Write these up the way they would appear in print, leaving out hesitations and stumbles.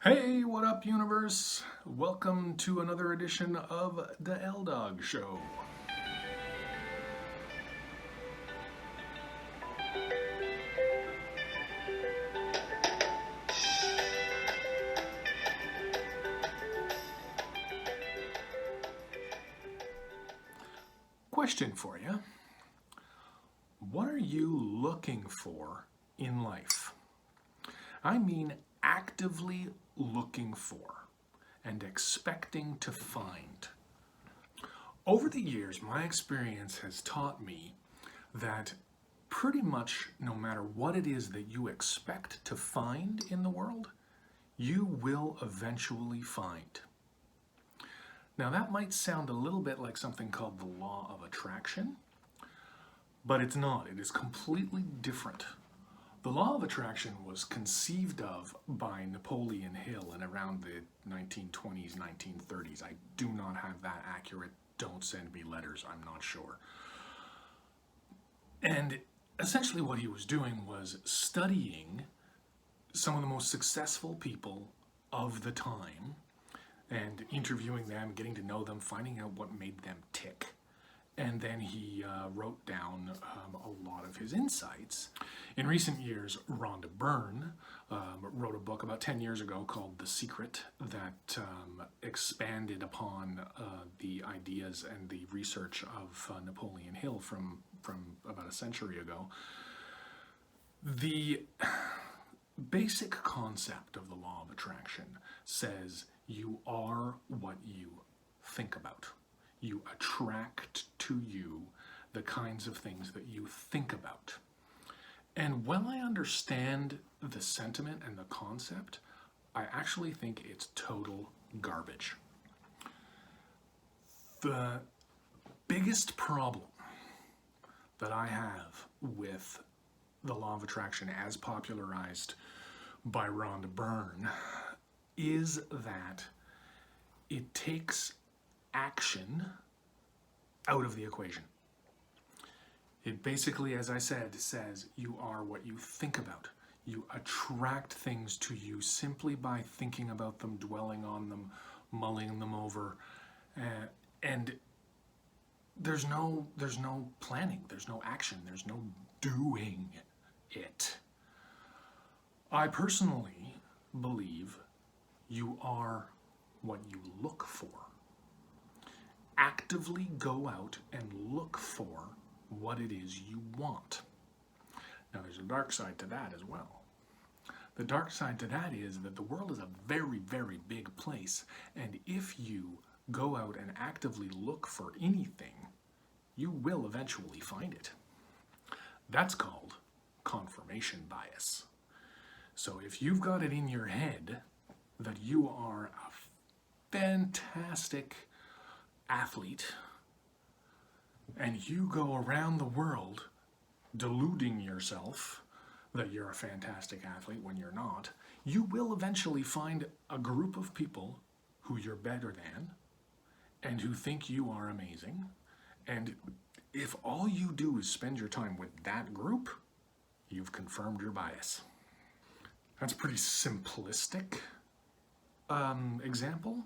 Hey, what up, universe? Welcome to another edition of the LDawg Show. Question for you. What are you looking for in life? I mean actively looking for and expecting to find. Over the years, my experience has taught me that pretty much no matter what it is that you expect to find in the world, you will eventually find. Now that might sound a little bit like something called the law of attraction, but it's not. It is completely different. The law of attraction was conceived of by Napoleon Hill in around the 1920s, 1930s. I do not have that accurate. Don't send me letters, I'm not sure. And essentially what he was doing was studying some of the most successful people of the time and interviewing them, getting to know them, finding out what made them tick. And then he wrote down a lot of his insights. In recent years, Rhonda Byrne wrote a book about 10 years ago called The Secret that expanded upon the ideas and the research of Napoleon Hill from about a century ago. The basic concept of the law of attraction says you are what you think about. You attract to you the kinds of things that you think about. And while I understand the sentiment and the concept, I actually think it's total garbage. The biggest problem that I have with the law of attraction as popularized by Rhonda Byrne is that it takes action out of the equation. It basically, as I said, says you are what you think about. You attract things to you simply by thinking about them, dwelling on them, mulling them over, and there's no planning, there's no action, there's no doing it. I personally believe you are what you look for. Actively go out and look for what it is you want. Now there's a dark side to that as well. The dark side to that is that the world is a very, very big place, and if you go out and actively look for anything, you will eventually find it. That's called confirmation bias. So if you've got it in your head that you are a fantastic athlete and you go around the world deluding yourself that you're a fantastic athlete when you're not, you will eventually find a group of people who you're better than and who think you are amazing. And if all you do is spend your time with that group, you've confirmed your bias. That's a pretty simplistic example,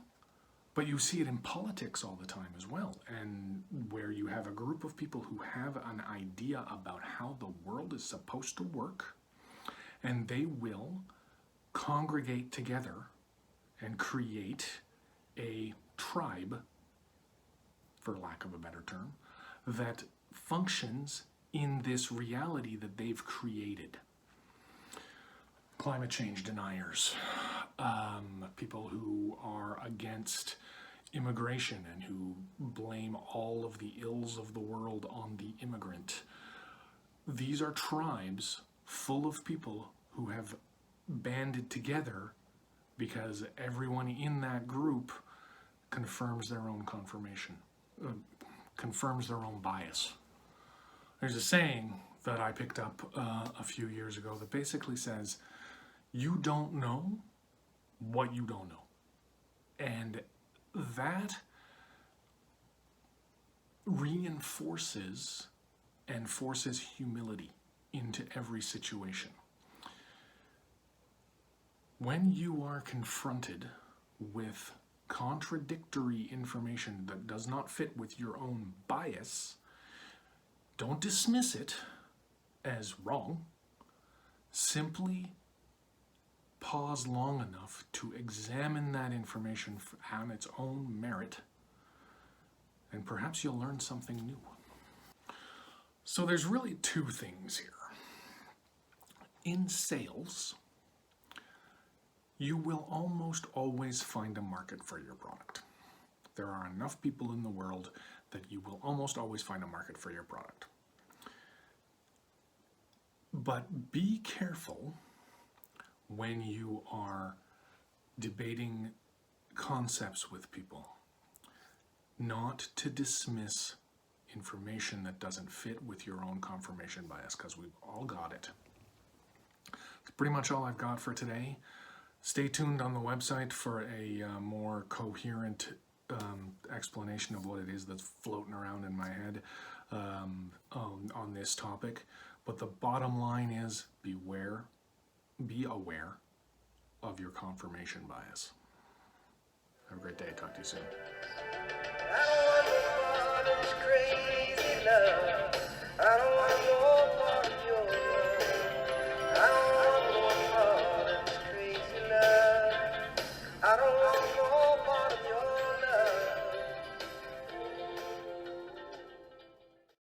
but you see it in politics all the time as well, and where you have a group of people who have an idea about how the world is supposed to work, and they will congregate together and create a tribe, for lack of a better term, that functions in this reality that they've created. Climate change deniers, people who are against immigration and who blame all of the ills of the world on the immigrant. These are tribes full of people who have banded together because everyone in that group confirms their own confirms their own bias. There's a saying that I picked up a few years ago that basically says, you don't know what you don't know. And that reinforces and forces humility into every situation. When you are confronted with contradictory information that does not fit with your own bias, don't dismiss it as wrong. Simply pause long enough to examine that information on its own merit, and perhaps you'll learn something new. So there's really two things here. In sales, you will almost always find a market for your product. There are enough people in the world that you will almost always find a market for your product. But be careful when you are debating concepts with people, not to dismiss information that doesn't fit with your own confirmation bias, because we've all got it. That's pretty much all I've got for today. Stay tuned on the website for a more coherent explanation of what it is that's floating around in my head on this topic. But the bottom line is be aware of your confirmation bias. Have a great day. Talk to you soon. I don't want